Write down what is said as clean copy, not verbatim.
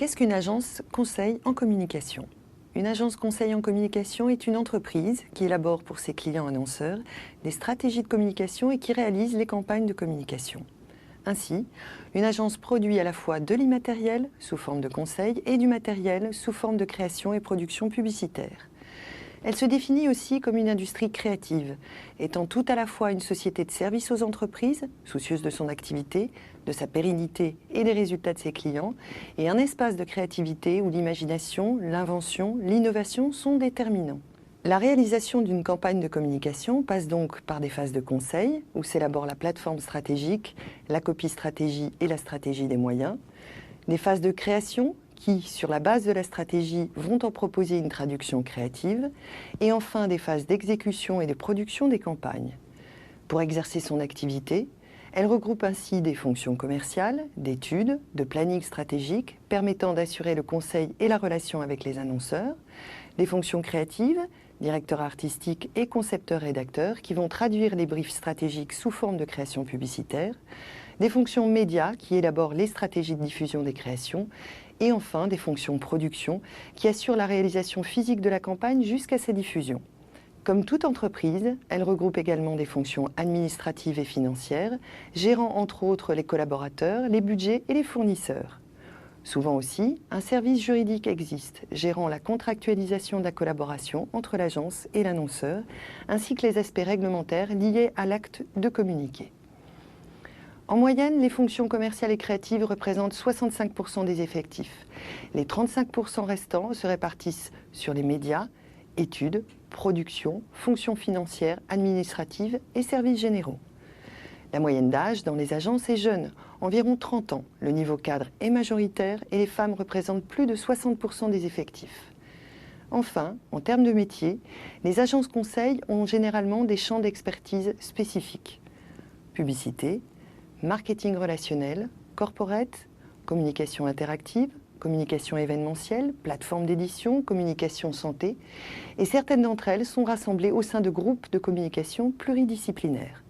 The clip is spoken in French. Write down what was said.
Qu'est-ce qu'une agence conseil en communication? Une agence conseil en communication est une entreprise qui élabore pour ses clients annonceurs des stratégies de communication et qui réalise les campagnes de communication. Ainsi, une agence produit à la fois de l'immatériel sous forme de conseil et du matériel sous forme de création et production publicitaire. Elle se définit aussi comme une industrie créative, étant tout à la fois une société de services aux entreprises, soucieuse de son activité, de sa pérennité et des résultats de ses clients, et un espace de créativité où l'imagination, l'invention, l'innovation sont déterminants. La réalisation d'une campagne de communication passe donc par des phases de conseil, où s'élabore la plateforme stratégique, la copie stratégie et la stratégie des moyens, des phases de création, qui, sur la base de la stratégie, vont en proposer une traduction créative, et enfin des phases d'exécution et de production des campagnes. Pour exercer son activité, elle regroupe ainsi des fonctions commerciales, d'études, de planning stratégique permettant d'assurer le conseil et la relation avec les annonceurs, des fonctions créatives, directeurs artistiques et concepteurs-rédacteurs qui vont traduire les briefs stratégiques sous forme de création publicitaire, des fonctions médias qui élaborent les stratégies de diffusion des créations, et enfin des fonctions production qui assurent la réalisation physique de la campagne jusqu'à sa diffusion. Comme toute entreprise, elle regroupe également des fonctions administratives et financières, gérant entre autres les collaborateurs, les budgets et les fournisseurs. Souvent aussi, un service juridique existe, gérant la contractualisation de la collaboration entre l'agence et l'annonceur, ainsi que les aspects réglementaires liés à l'acte de communiquer. En moyenne, les fonctions commerciales et créatives représentent 65% des effectifs. Les 35% restants se répartissent sur les médias, études, production, fonctions financières, administratives et services généraux. La moyenne d'âge dans les agences est jeune, environ 30 ans. Le niveau cadre est majoritaire et les femmes représentent plus de 60% des effectifs. Enfin, en termes de métier, les agences conseil ont généralement des champs d'expertise spécifiques. Publicité, marketing relationnel, corporate, communication interactive, communication événementielle, plateforme d'édition, communication santé, et certaines d'entre elles sont rassemblées au sein de groupes de communication pluridisciplinaires.